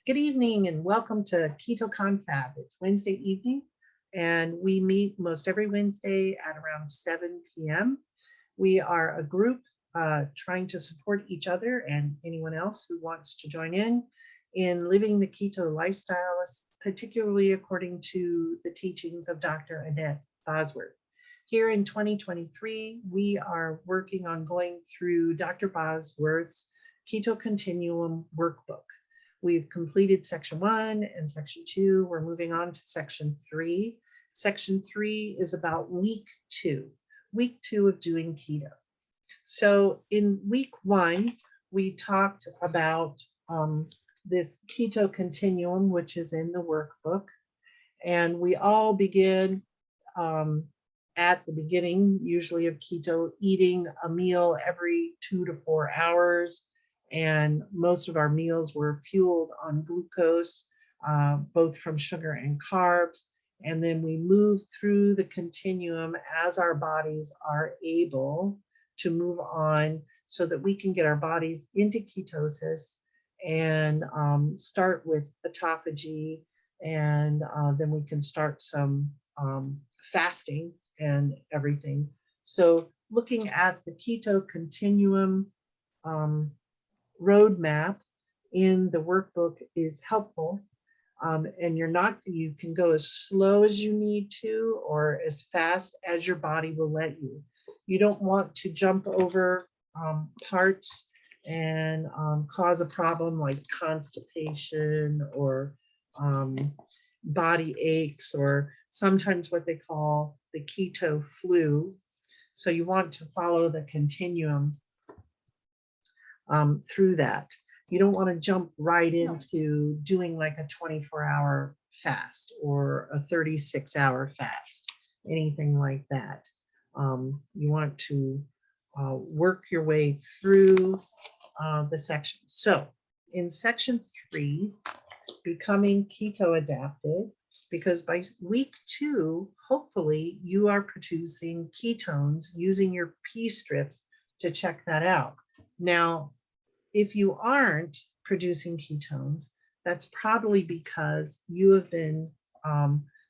Good evening and welcome to Keto Confab. It's Wednesday evening and we meet most every Wednesday at around 7 p.m. We are a group trying to support each other and anyone else who wants to join in living the keto lifestyle, particularly according to the teachings of Dr. Annette Bosworth. Here in 2023, we are working on going through Dr. Bosworth's Keto Continuum Workbook. We've completed section 1 and section 2. We're moving on to section 3. Section 3 is about week 2 of doing keto. So in week 1, we talked about this keto continuum, which is in the workbook. And we all begin at the beginning, usually of keto, eating a meal every 2 to 4 hours. And most of our meals were fueled on glucose, both from sugar and carbs. And then we move through the continuum as our bodies are able to move on so that we can get our bodies into ketosis and start with autophagy. And then we can start some fasting and everything. So looking at the keto continuum roadmap in the workbook is helpful. And you can go as slow as you need to or as fast as your body will let you. You don't want to jump over parts and cause a problem like constipation or body aches, or sometimes what they call the keto flu. So you want to follow the continuum through that. You don't want to jump right into doing like a 24-hour fast or a 36-hour fast, anything like that. You want to work your way through the section. So in section 3, becoming keto adapted, because by week 2, hopefully you are producing ketones using your pee strips to check that out. Now, if you aren't producing ketones, that's probably because you have been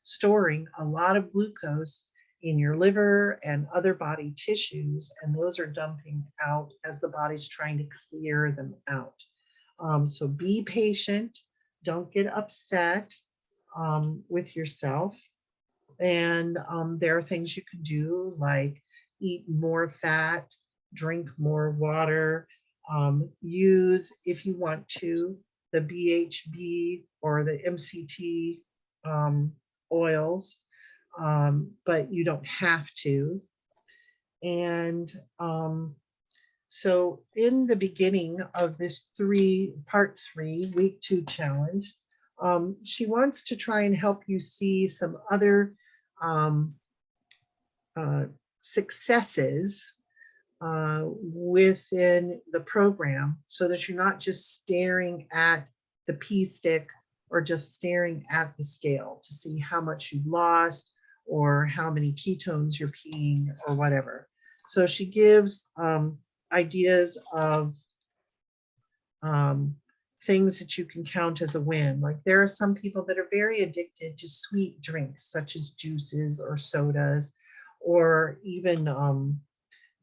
storing a lot of glucose in your liver and other body tissues, and those are dumping out as the body's trying to clear them out. So be patient, don't get upset with yourself. And there are things you can do like eat more fat, drink more water, use, if you want to, the BHB or the MCT oils, but you don't have to. And so in the beginning of this part 3, week 2 challenge, she wants to try and help you see some other successes within the program, so that you're not just staring at the pee stick or just staring at the scale to see how much you've lost or how many ketones you're peeing or whatever. So she gives ideas of things that you can count as a win. Like there are some people that are very addicted to sweet drinks, such as juices or sodas, or even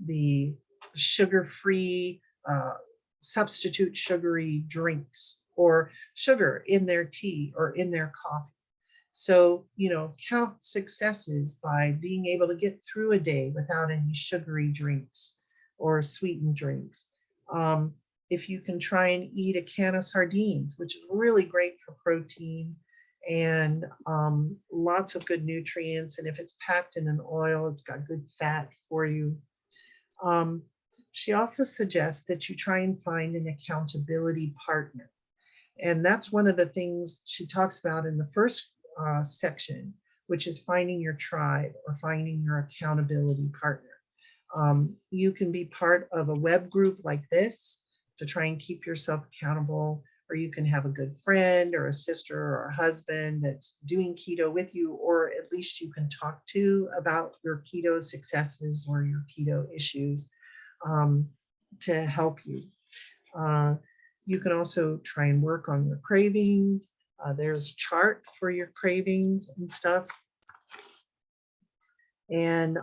the sugar-free substitute sugary drinks, or sugar in their tea or in their coffee. So, count successes by being able to get through a day without any sugary drinks or sweetened drinks. If you can try and eat a can of sardines, which is really great for protein and lots of good nutrients. And if it's packed in an oil, it's got good fat for you. She also suggests that you try and find an accountability partner. And that's one of the things she talks about in the first section, which is finding your tribe or finding your accountability partner. You can be part of a web group like this to try and keep yourself accountable, or you can have a good friend or a sister or a husband that's doing keto with you, or at least you can talk to about your keto successes or your keto issues to help you. You can also try and work on your cravings. There's a chart for your cravings and stuff. And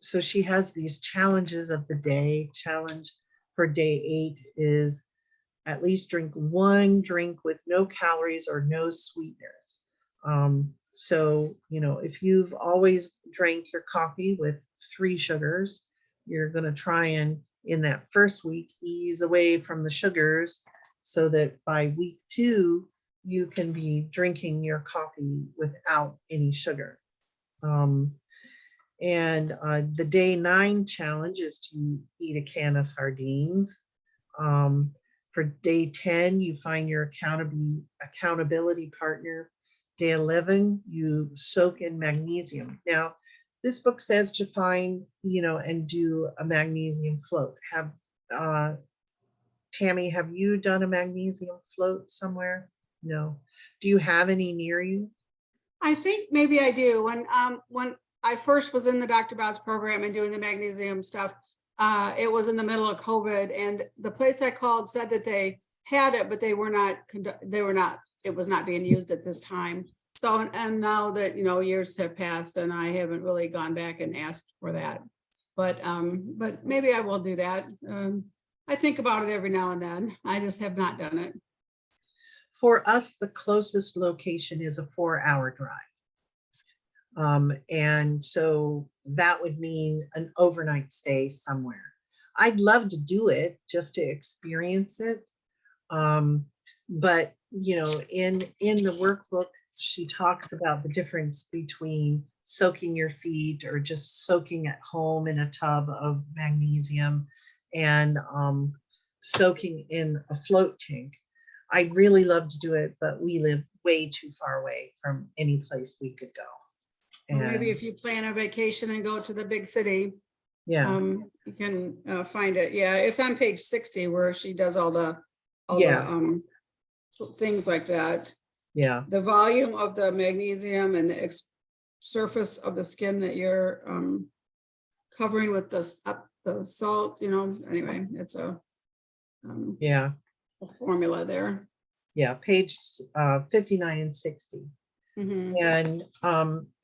so she has these challenges of the day. Challenge for day 8 is at least drink 1 drink with no calories or no sweeteners. So, if you've always drank your coffee with 3 sugars, you're going to try and in that first week ease away from the sugars so that by week 2, you can be drinking your coffee without any sugar. And the day 9 challenge is to eat a can of sardines. For day 10, you find your accountability partner. Day 11, you soak in magnesium. Now, this book says to find, and do a magnesium float. Tammy, have you done a magnesium float somewhere? No. Do you have any near you? I think maybe I do. When I first was in the Dr. Bow's program and doing the magnesium stuff, it was in the middle of COVID, and the place I called said that they had it, but it was not being used at this time. So, and now that, years have passed and I haven't really gone back and asked for that, but maybe I will do that. I think about it every now and then. I just have not done it. For us, the closest location is a 4-hour drive. And so that would mean an overnight stay somewhere. I'd love to do it just to experience it. But, in the workbook, she talks about the difference between soaking your feet or just soaking at home in a tub of magnesium and soaking in a float tank. I'd really love to do it, but we live way too far away from any place we could go. Well, maybe if you plan a vacation and go to the big city, you can find it. Yeah, it's on page 60 where she does all the things like that. Yeah. The volume of the magnesium and the surface of the skin that you're covering with the salt, anyway, it's a formula there. Yeah, page 59 and 60. Mm-hmm. And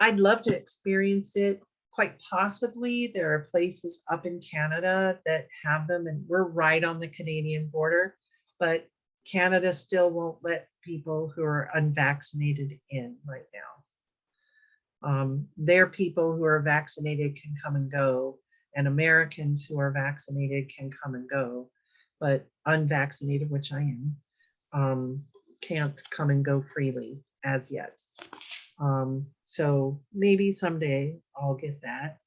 I'd love to experience it. Quite possibly there are places up in Canada that have them, and we're right on the Canadian border, but Canada still won't let people who are unvaccinated in right now. Their people who are vaccinated can come and go, and Americans who are vaccinated can come and go, but unvaccinated, which I am, can't come and go freely as yet. So maybe someday I'll get that.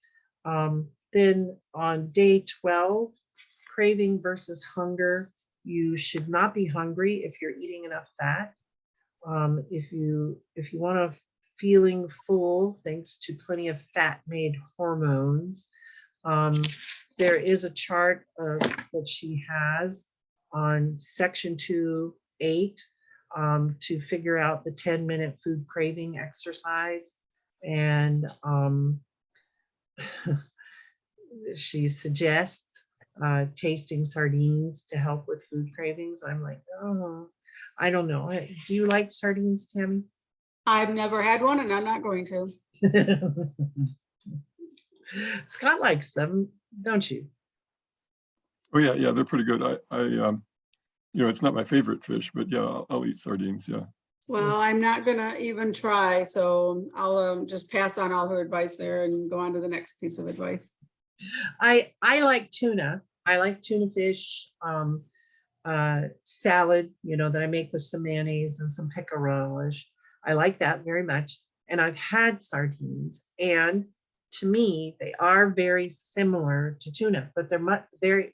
Then on day 12, craving versus hunger, you should not be hungry if you're eating enough fat. If you want to feeling full, thanks to plenty of fat-made hormones, there is a chart that she has on section 2.8 to figure out the 10-minute food craving exercise. And she suggests tasting sardines to help with food cravings. I'm like, oh, I don't know. Do you like sardines, Tammy? I've never had one and I'm not going to. Scott likes them, don't you? Oh yeah, they're pretty good. I it's not my favorite fish, but yeah, I'll eat sardines. Yeah. Well, I'm not gonna even try, so I'll just pass on all her advice there and go on to the next piece of advice. I like tuna. I like tuna fish salad, that I make with some mayonnaise and some pickle relish. I like that very much. And I've had sardines, and to me, they are very similar to tuna, but they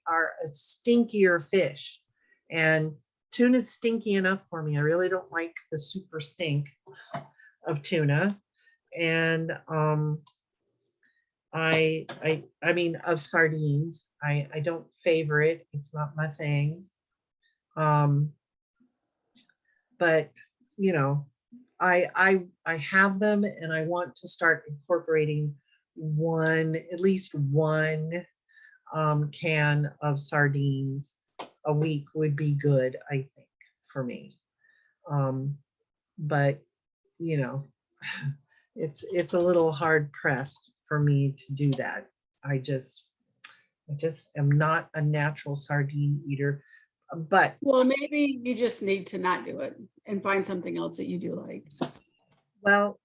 are a stinkier fish. And tuna's stinky enough for me. I really don't like the super stink of tuna. And I mean, of sardines, I don't favor it. It's not my thing. But I have them, and I want to start incorporating at least one can of sardines a week would be good, I think, for me. But you know, it's a little hard pressed for me to do that. I just am not a natural sardine eater. But Well, maybe you just need to not do it and find something else that you do like. well,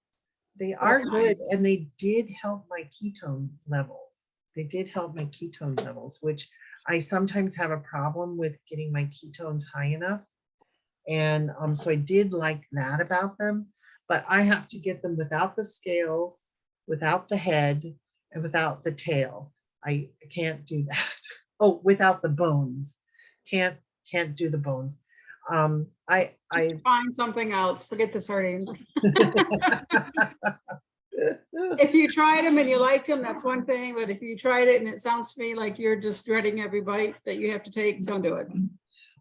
they are That's good, fine. and they did help my ketone levels. They did help my ketone levels, which I sometimes have a problem with getting my ketones high enough. And so I did like that about them, but I have to get them without the scales, without the head, and without the tail. I can't do that. Oh, without the bones. Can't do the bones. I Just find something else. Forget the sardines. If you tried them and you liked them, that's one thing. But if you tried it and it sounds to me like you're just dreading every bite that you have to take, don't do it.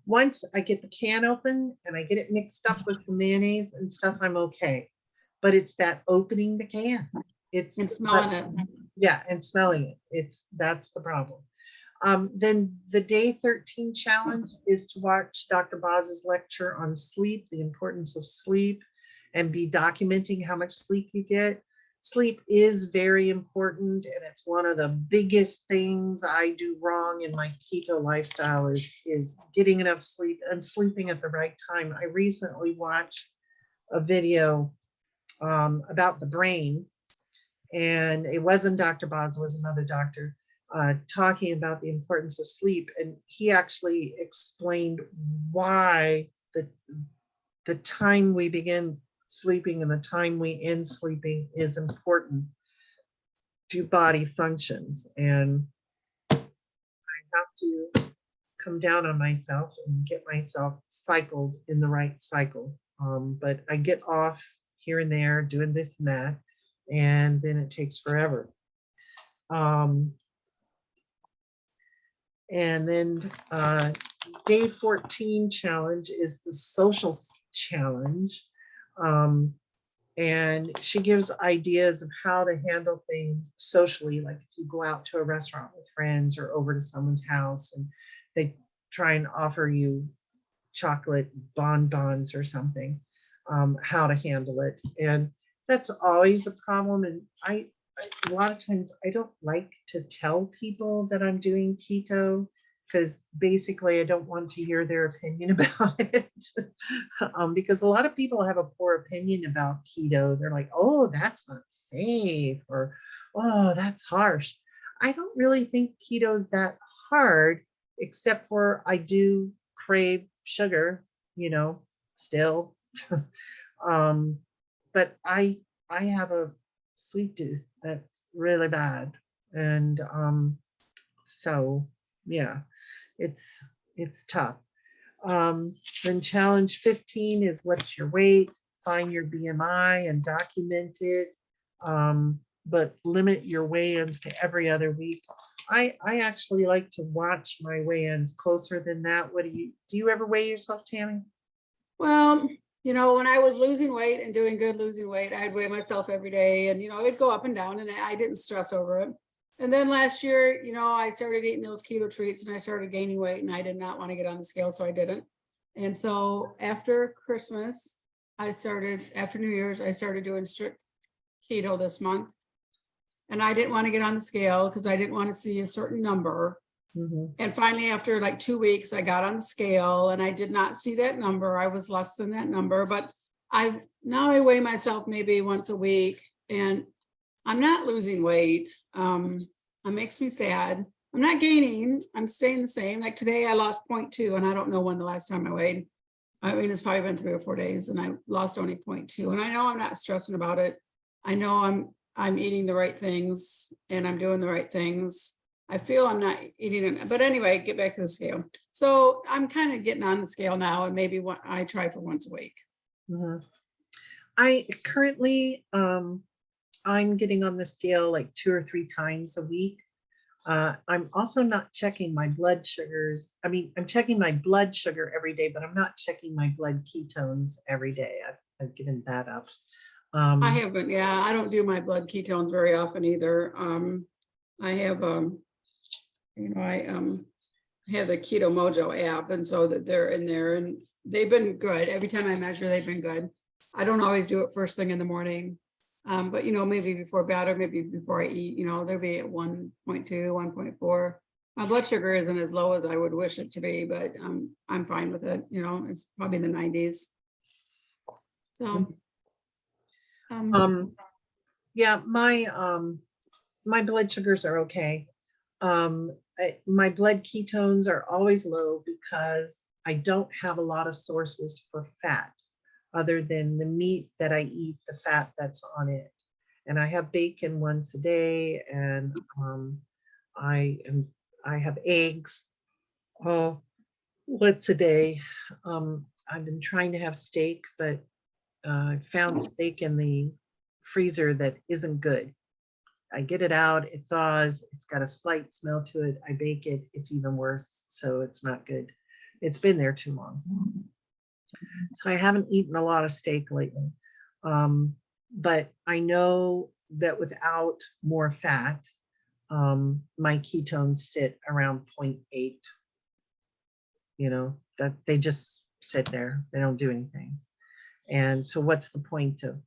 Once I get the can open and I get it mixed up with some mayonnaise and stuff, I'm okay. But it's that opening the can. It's And smelling it. Yeah, and smelling it. That's the problem. Then the day 13 challenge is to watch Dr. Boz's lecture on sleep, the importance of sleep, and be documenting how much sleep you get. Sleep is very important, and it's one of the biggest things I do wrong in my keto lifestyle is getting enough sleep and sleeping at the right time. I recently watched a video about the brain, and it wasn't Dr. Boz, it was another doctor talking about the importance of sleep, and he actually explained why the time we begin sleeping and the time we end sleeping is important to body functions. And I have to come down on myself and get myself cycled in the right cycle. But I get off here and there doing this and that, and then it takes forever. And then day 14 challenge is the social challenge. And she gives ideas of how to handle things socially, like if you go out to a restaurant with friends or over to someone's house and they try and offer you chocolate bonbons or something, how to handle it. And that's always a problem. And a lot of times I don't like to tell people that I'm doing keto because basically I don't want to hear their opinion about it. Because a lot of people have a poor opinion about keto. They're like, oh, that's not safe, or oh, that's harsh. I don't really think keto is that hard, except for I do crave sugar, still. But I have a sweet tooth that's really bad, and so yeah, it's tough. Then challenge 15 is what's your weight, find your BMI and document it, but limit your weigh-ins to every other week. I actually like to watch my weigh-ins closer than that. Do you ever weigh yourself, Tammy? Well, when I was losing weight and doing good losing weight, I'd weigh myself every day and, it'd go up and down and I didn't stress over it. And then last year, I started eating those keto treats and I started gaining weight and I did not want to get on the scale, so I didn't. And so after Christmas, after New Year's, I started doing strict keto this month. And I didn't want to get on the scale because I didn't want to see a certain number. Mm-hmm. And finally, after like 2 weeks, I got on the scale and I did not see that number. I was less than that number, but now I weigh myself maybe once a week and I'm not losing weight. It makes me sad. I'm not gaining. I'm staying the same. Like today I lost 0.2 and I don't know when the last time I weighed. I mean, it's probably been 3 or 4 days and I lost only 0.2. And I know I'm not stressing about it. I know I'm eating the right things and I'm doing the right things. I feel I'm not eating it, but anyway, get back to the scale. So I'm kind of getting on the scale now and maybe I try for once a week. Mm-hmm. I currently, I'm getting on the scale like 2 or 3 times a week. I'm also not checking my blood sugars. I mean, I'm checking my blood sugar every day, but I'm not checking my blood ketones every day. I've given that up. I haven't, yeah, I don't do my blood ketones very often either. I have, I have the Keto Mojo app, and so that they're in there, and they've been good. Every time I measure, they've been good. I don't always do it first thing in the morning. But maybe before bed or maybe before I eat, they'll be at 1.2, 1.4. My blood sugar isn't as low as I would wish it to be, but I'm fine with it. It's probably in the 90s. So, yeah, my blood sugars are okay. My blood ketones are always low because I don't have a lot of sources for fat other than the meat that I eat, the fat that's on it. And I have bacon once a day, and I have eggs once a day. I've been trying to have steak, but I found steak in the freezer that isn't good. I get it out, it thaws, it's got a slight smell to it. I bake it, it's even worse. So it's not good. It's been there too long. So I haven't eaten a lot of steak lately. But I know that without more fat, my ketones sit around 0.8. That they just sit there, they don't do anything. And so what's the point of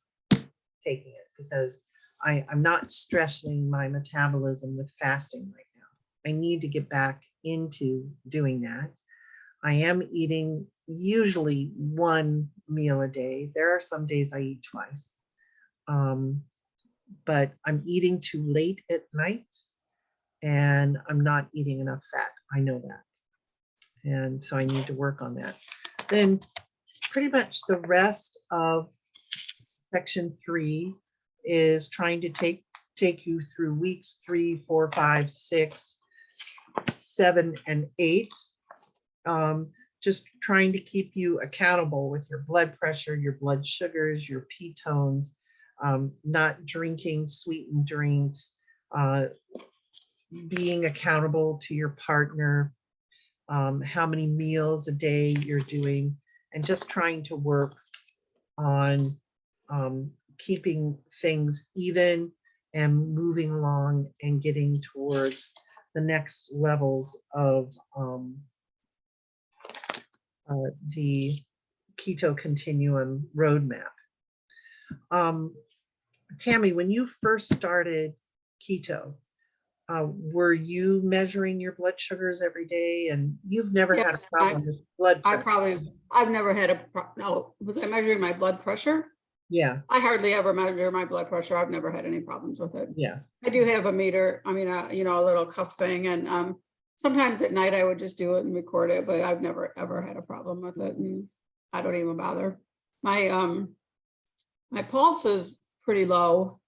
taking it? Because I'm not stressing my metabolism with fasting right now. I need to get back into doing that. I am eating usually one meal a day. There are some days I eat twice. But I'm eating too late at night, and I'm not eating enough fat. I know that. And so I need to work on that. Then pretty much the rest of section 3 is trying to take you through weeks 3, 4, 5, 6, 7, and 8. Just trying to keep you accountable with your blood pressure, your blood sugars, your ketones, not drinking sweetened drinks, being accountable to your partner, how many meals a day you're doing, and just trying to work on keeping things even and moving along and getting towards the next levels of the Keto Continuum roadmap. Tammy, when you first started keto, were you measuring your blood sugars every day? And you've never had a problem with blood pressure? I've never had no. Was I measuring my blood pressure? Yeah. I hardly ever measure my blood pressure. I've never had any problems with it. Yeah. I do have a meter. I mean, a little cuff thing, and sometimes at night I would just do it and record it, but I've never ever had a problem with it, and I don't even bother. My pulse is pretty low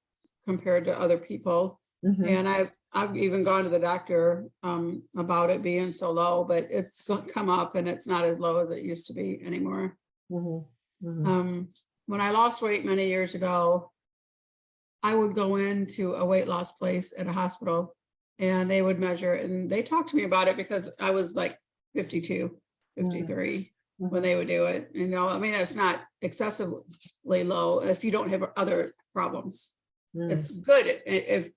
compared to other people. Mm-hmm. And I've even gone to the doctor about it being so low, but it's come up and it's not as low as it used to be anymore. Mm-hmm. Mm-hmm. When I lost weight many years ago, I would go into a weight loss place at a hospital and they would measure it, and they talked to me about it because I was like 52, 53 when they would do it. I mean, it's not excessively low if you don't have other problems. It's good if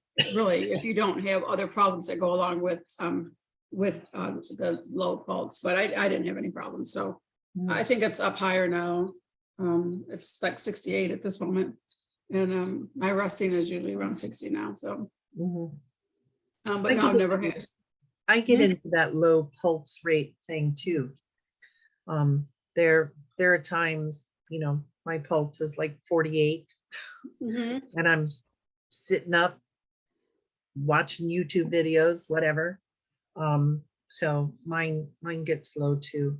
you don't have other problems that go along with the low pulse, but I didn't have any problems. So I think it's up higher now. It's like 68 at this moment. And my resting is usually around 60 now. So, but no, I've never had. I get into that low pulse rate thing too. There are times, my pulse is like 48 and I'm sitting up watching YouTube videos, whatever. So mine gets low too.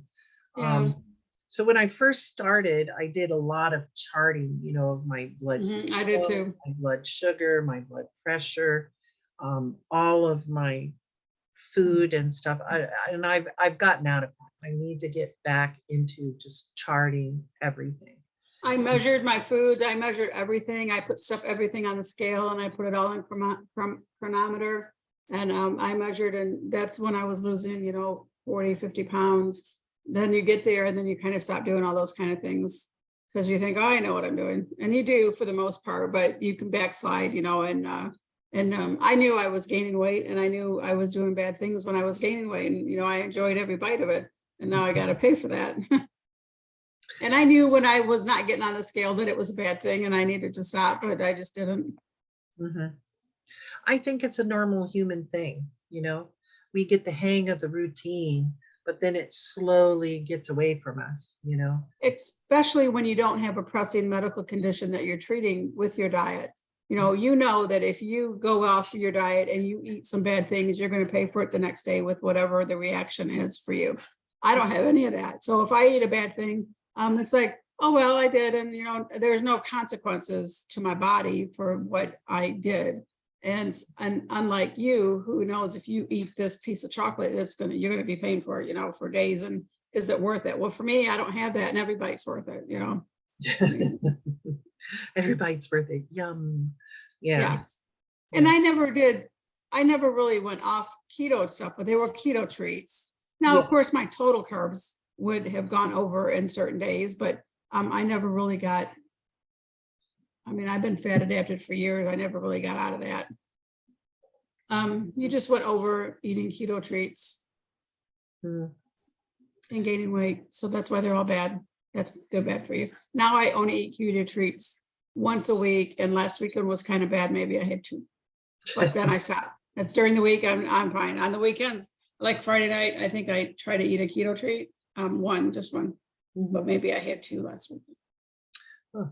So when I first started, I did a lot of charting, of my blood. I did too. My blood sugar, my blood pressure, all of my food and stuff. I've gotten out of that. I need to get back into just charting everything. I measured my food. I measured everything. I put everything on the scale, and I put it all in chronometer. And I measured, and that's when I was losing, 40, 50 pounds. Then you get there and then you kind of stop doing all those kind of things because you think, oh, I know what I'm doing. And you do for the most part, but you can backslide, and And I knew I was gaining weight, and I knew I was doing bad things when I was gaining weight. And, I enjoyed every bite of it. And now I got to pay for that. And I knew when I was not getting on the scale that it was a bad thing and I needed to stop, but I just didn't. Mhm. I think it's a normal human thing, we get the hang of the routine, but then it slowly gets away from us, Especially when you don't have a pressing medical condition that you're treating with your diet. That if you go off your diet and you eat some bad things, you're going to pay for it the next day with whatever the reaction is for you. I don't have any of that. So if I eat a bad thing, it's like, oh, well, I did. And, there's no consequences to my body for what I did. And unlike you, who knows, if you eat this piece of chocolate, you're going to be paying for it, for days. And is it worth it? Well, for me, I don't have that, and every bite's worth it, Every bite's worth it. Yum. Yeah. Yes. And I never really went off keto stuff, but they were keto treats. Now, Yeah. of course, my total carbs would have gone over in certain days, but I never really got, I've been fat adapted for years. I never really got out of that. You just went over eating keto treats Mm. and gaining weight. So that's why they're all bad. They're bad for you. Now I only eat keto treats once a week, and last weekend was kind of bad. Maybe I had 2, but then I stopped. That's during the week. I'm fine. On the weekends, like Friday night, I think I try to eat a keto treat. Just one, but maybe I had 2 last week. Oh.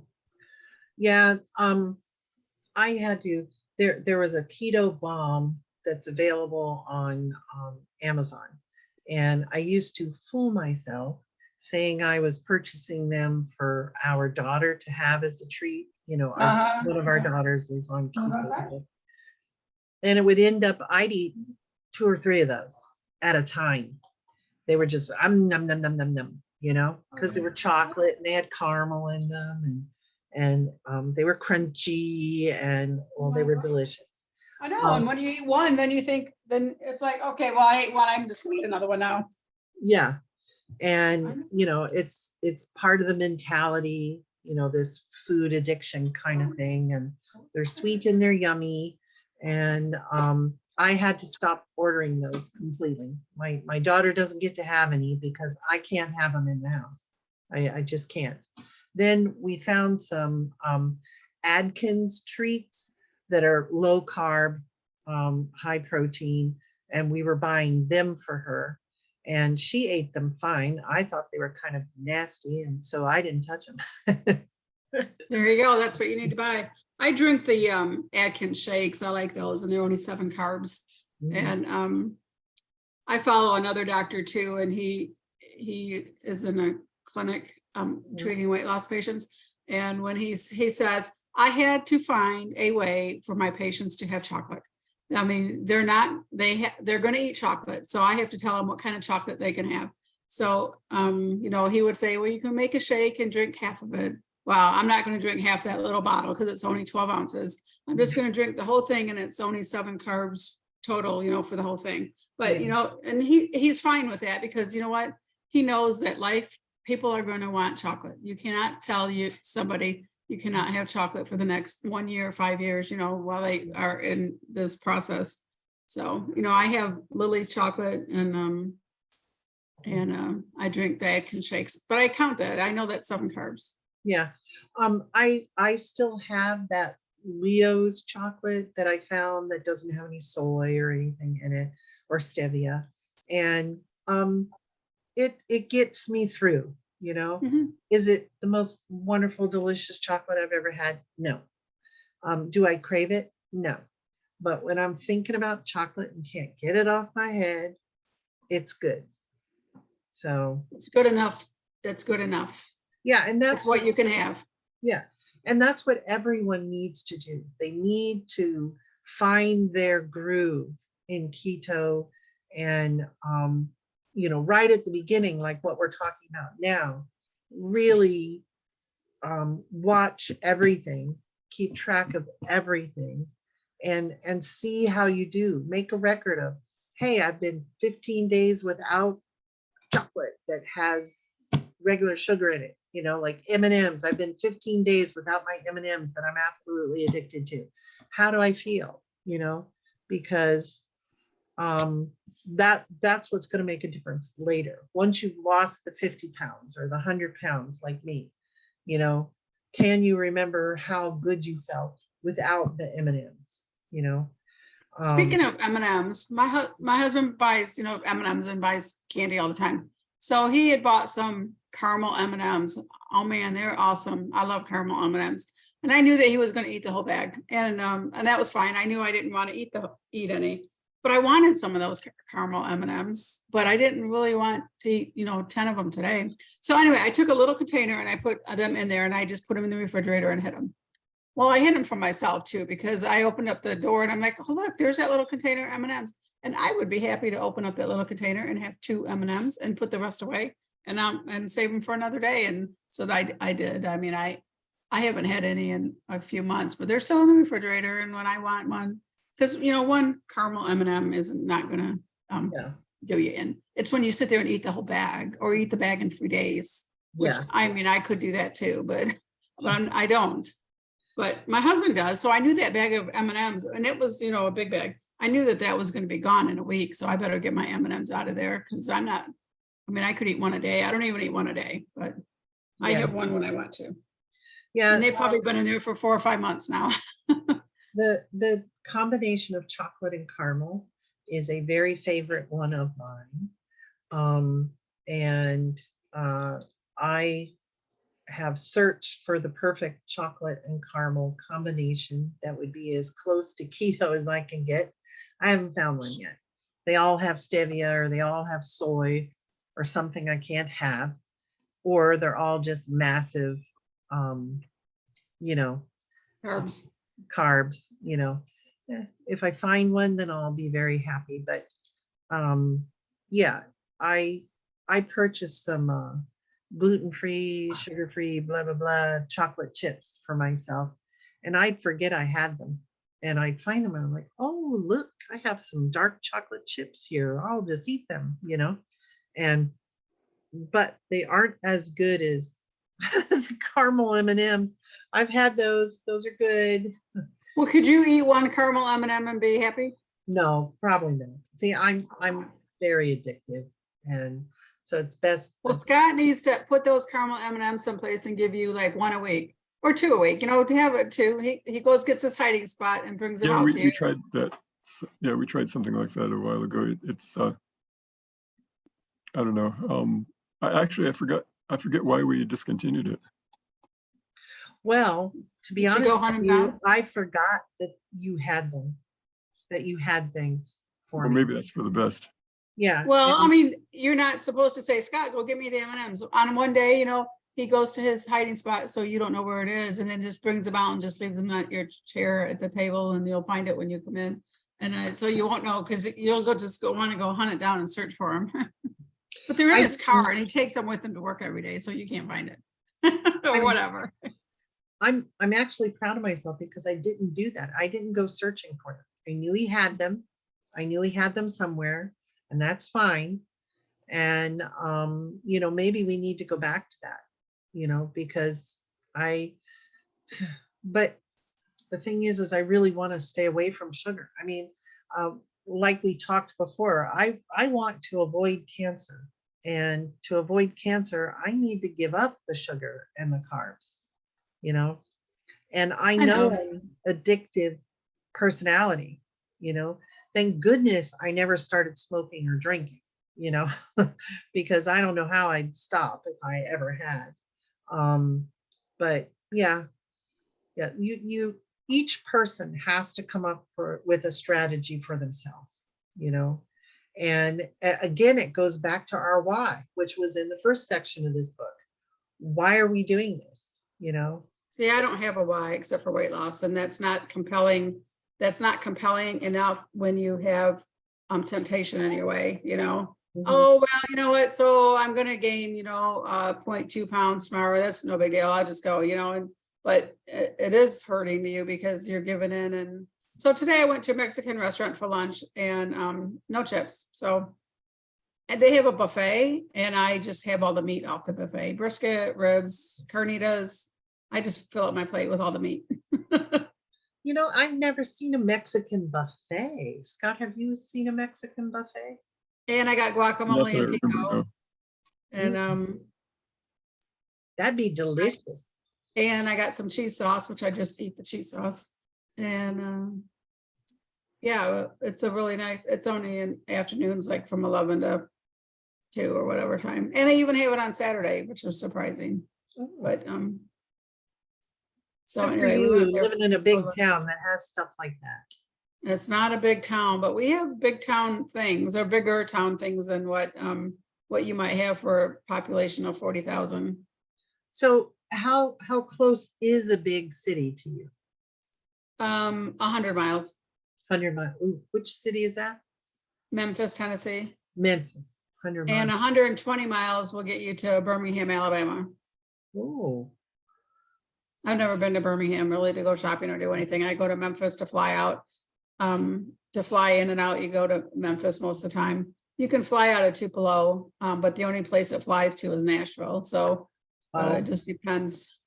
Yeah. I had to, there was a keto balm that's available on Amazon. And I used to fool myself saying I was purchasing them for our daughter to have as a treat. One of our daughters is on keto. And it would end up, I'd eat 2 or 3 of those at a time. They were just, num, num, num, num, num, because they were chocolate and they had caramel in them, and they were crunchy, and well, they were delicious. I know. And when you eat one, then you think, then it's like, okay, well, I ate one, I'm just gonna eat another one now. Yeah. And, it's part of the mentality, this food addiction kind of thing. And they're sweet and they're yummy. And I had to stop ordering those completely. My daughter doesn't get to have any because I can't have them in the house. I just can't. Then we found some Atkins treats that are low carb, high protein, and we were buying them for her. And she ate them fine. I thought they were kind of nasty, and so I didn't touch them. There you go. That's what you need to buy. I drink the Atkins shakes. I like those, and they're only 7 carbs. And I follow another doctor too, and he is in a clinic treating weight loss patients. And when he says, I had to find a way for my patients to have chocolate. They're going to eat chocolate. So I have to tell them what kind of chocolate they can have. So, he would say, well, you can make a shake and drink half of it. Well, I'm not going to drink half that little bottle because it's only 12 ounces. I'm just going to drink the whole thing, and it's only 7 carbs total, for the whole thing. But, and he's fine with that because you know what? He knows that people are going to want chocolate. You cannot tell somebody you cannot have chocolate for the next 1 year, 5 years, while they are in this process. So, I have Lily's chocolate and I drink the Atkins shakes, but I count that. I know that's 7 carbs. Yeah. I still have that Leo's chocolate that I found that doesn't have any soy or anything in it, or stevia. And it gets me through, Is it the most wonderful, delicious chocolate I've ever had? No. Do I crave it? No. But when I'm thinking about chocolate and can't get it off my head, it's good. So it's good enough. That's good enough. Yeah. And that's what you can have. Yeah. And that's what everyone needs to do. They need to find their groove in keto, and, right at the beginning, like what we're talking about now, really watch everything, keep track of everything, and see how you do. Make a record of, hey, I've been 15 days without chocolate that has regular sugar in it, like M&Ms. I've been 15 days without my M&Ms that I'm absolutely addicted to. How do I feel? because that's what's going to make a difference later. Once you've lost the 50 pounds or the 100 pounds like me, can you remember how good you felt without the M&Ms? Speaking of M&Ms, my husband buys, M&Ms and buys candy all the time. So he had bought some caramel M&Ms. Oh man, they're awesome. I love caramel M&Ms. And I knew that he was going to eat the whole bag, and that was fine. I knew I didn't want to eat any, but I wanted some of those caramel M&Ms, but I didn't really want to eat, 10 of them today. So anyway, I took a little container and I put them in there, and I just put them in the refrigerator and hid them. Well, I hid them from myself too, because I opened up the door and I'm like, oh, look, there's that little container M&Ms. And I would be happy to open up that little container and have 2 M&Ms and put the rest away and save them for another day. And so I did. I mean, I haven't had any in a few months, but they're still in the refrigerator. And when I want one, because, one caramel M&M is not going to do you in. It's when you sit there and eat the whole bag, or eat the bag in 3 days, which I could do that too, but I don't. But my husband does. So I knew that bag of M&Ms, and it was, a big bag. I knew that was going to be gone in a week. So I better get my M&Ms out of there, because I could eat one a day. I don't even eat one a day, but I have one when I want to. Yeah. And they've probably been in there for 4 or 5 months now. The combination of chocolate and caramel is a very favorite one of mine. I have searched for the perfect chocolate and caramel combination that would be as close to keto as I can get. I haven't found one yet. They all have stevia, or they all have soy, or something I can't have, or they're all just massive, carbs. If I find one, then I'll be very happy. But I purchased some gluten-free, sugar-free, blah, blah, blah, chocolate chips for myself. And I'd forget I had them. And I'd find them and I'm like, oh, look, I have some dark chocolate chips here. I'll just eat them, but they aren't as good as the caramel M&Ms. I've had those. Those are good. Well, could you eat one caramel M&M and be happy? No, probably not. See, I'm very addictive. And so it's best. Well, Scott needs to put those caramel M&Ms someplace and give you like 1 a week or 2 a week, to have it too. He goes, gets his hiding spot and brings them out to you. We tried that. Yeah, we tried something like that a while ago. It's, I don't know. I forget why we discontinued it. Well, to be honest with you, down? I forgot that you had them, that you had things for me. Maybe that's for the best. Yeah. Well, you're not supposed to say, Scott, go get me the M&Ms. On one day, he goes to his hiding spot, so you don't know where it is, and then just brings them out and just leaves them at your chair at the table, and you'll find it when you come in. And so you won't know, because you'll want to go hunt it down and search for them. But they're in his car, and he takes them with him to work every day, so you can't find it or whatever. I'm actually proud of myself, because I didn't do that. I didn't go searching for them. I knew he had them. I knew he had them somewhere, and that's fine. And maybe we need to go back to that, because but the thing is I really want to stay away from sugar. Like we talked before, I want to avoid cancer. And to avoid cancer, I need to give up the sugar and the carbs, and I know an addictive personality, thank goodness I never started smoking or drinking, because I don't know how I'd stop if I ever had. But each person has to come up with a strategy for themselves, and again, it goes back to our why, which was in the first section of this book. Why are we doing this? See, I don't have a why except for weight loss, and that's not compelling. That's not compelling enough when you have temptation in your way, Mm-hmm. Oh, well, you know what? So I'm going to gain, 0.2 pounds tomorrow. That's no big deal. I'll just go, but it is hurting to you because you're giving in. And so today I went to a Mexican restaurant for lunch, and no chips. And they have a buffet, and I just have all the meat off the buffet: brisket, ribs, carnitas. I just fill up my plate with all the meat. You know, I've never seen a Mexican buffet. Scott, have you seen a Mexican buffet? And I got Not guacamole that I and remember, pico. no. And That'd be delicious. I got some cheese sauce, which I just eat the cheese sauce. And yeah, it's a really nice, it's only in afternoons, like from 11 to 2 or whatever time. And they even have it on Saturday, which was surprising. Ooh. But so Good for anyway, we you, went there. living in a big town that has stuff like that. It's not a big town, but we have big town things, or bigger town things than what you might have for a population of 40,000. So how close is a big city to you? 100 miles. 100 miles. Ooh, which city is that? Memphis, Tennessee. Memphis. 100 And miles. 120 miles will get you to Birmingham, Alabama. Oh, I've never been to Birmingham really to go shopping or do anything. I go to Memphis to fly out. To fly in and out, you go to Memphis most of the time. You can fly out of Tupelo, but the only place it flies to is Nashville. So it just depends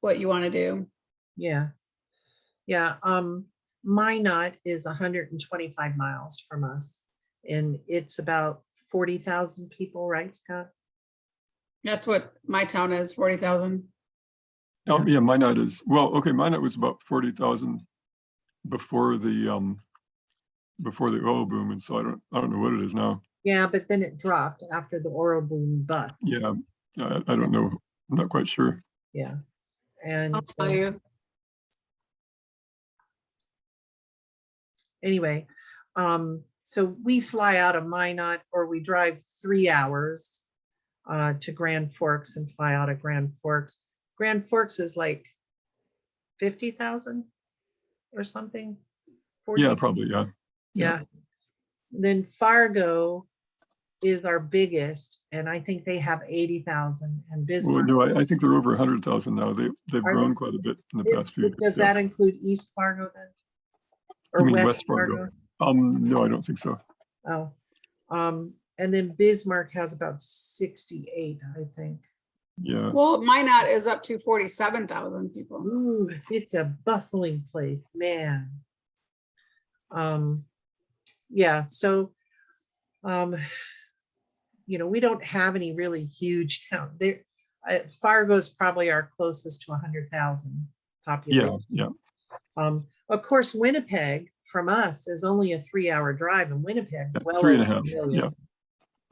what you want to do. yeah. Yeah. Minot is 125 miles from us, and it's about 40,000 people, right, Scott? That's what my town is, 40,000. Yeah, Minot is, well, okay, Minot was about 40,000 before the oil boom, and so I don't know what it is now. Yeah, but then it dropped after the oil boom bust. Yeah, I don't know. I'm not quite sure. Yeah. And I'll tell you. anyway, so we fly out of Minot, or we drive 3 hours to Grand Forks and fly out of Grand Forks. Grand Forks is like 50,000 or something. 40. Yeah, probably, yeah. Yeah. Then Fargo is our biggest, and I think they have 80,000. And Well, Bismarck. no, I think they're over 100,000 now. They've Are grown they? quite a bit in the past few years. Does yeah. that include East Fargo then? Or You mean West West Fargo? Fargo? No, I don't think so. Oh, and then Bismarck has about 68, I think. Yeah. Well, Minot is up to 47,000 people. Ooh, it's a bustling place, man. Yeah, so, you know, we don't have any really huge town there. Fargo is probably our closest to 100,000 population. Yeah. Of course, Winnipeg from us is only a 3-hour drive, and Winnipeg's well 3.5. over a million.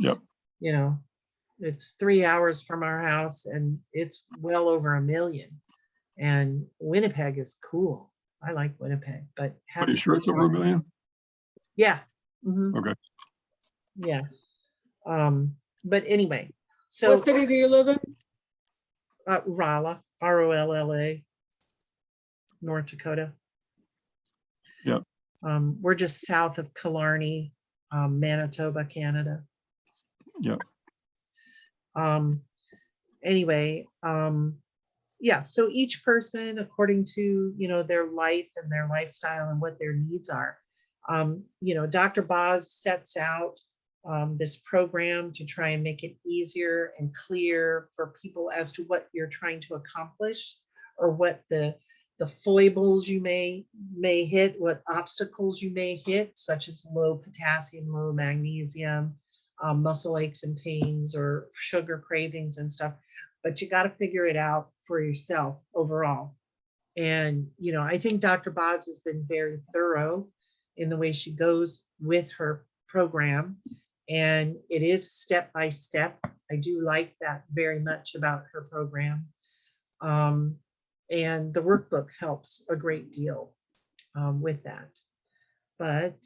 Yeah. You know, it's 3 hours from our house, and it's well over a million. And Winnipeg is cool. I like Winnipeg, but Are you sure it's over a million? yeah. Mhm. Okay. Yeah. But anyway, so What city do you live in? Rolla, Rolla, North Dakota. Yeah. We're just south of Killarney, Manitoba, Canada. Yeah. Anyway, yeah, so each person, according to, you know, their life and their lifestyle and what their needs are. You know, Dr. Boz sets out this program to try and make it easier and clear for people as to what you're trying to accomplish, or what the foibles you may hit, what obstacles you may hit, such as low potassium, low magnesium, muscle aches and pains, or sugar cravings and stuff. But you got to figure it out for yourself overall. And, you know, I think Dr. Boz has been very thorough in the way she goes with her program. And it is step by step. I do like that very much about her program. And the workbook helps a great deal with that. But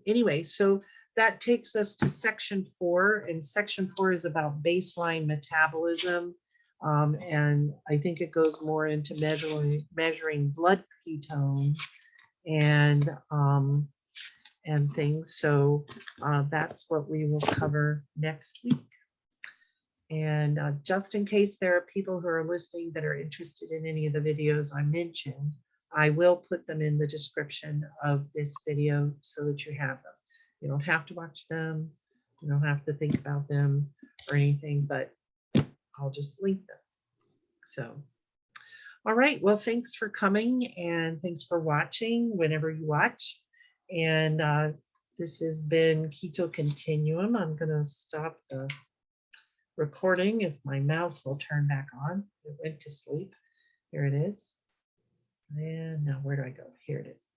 anyway, so that takes us to section 4, and section 4 is about baseline metabolism. And I think it goes more into measuring blood ketones and things. So that's what we will cover next week. And just in case there are people who are listening that are interested in any of the videos I mentioned, I will put them in the description of this video so that you have them. You don't have to watch them. You don't have to think about them or anything, but I'll just link them. So, All right. Well, thanks for coming and thanks for watching whenever you watch. And this has been Keto Continuum. I'm going to stop the recording if my mouse will turn back on. It went to sleep. Here it is. And now where do I go? Here it is.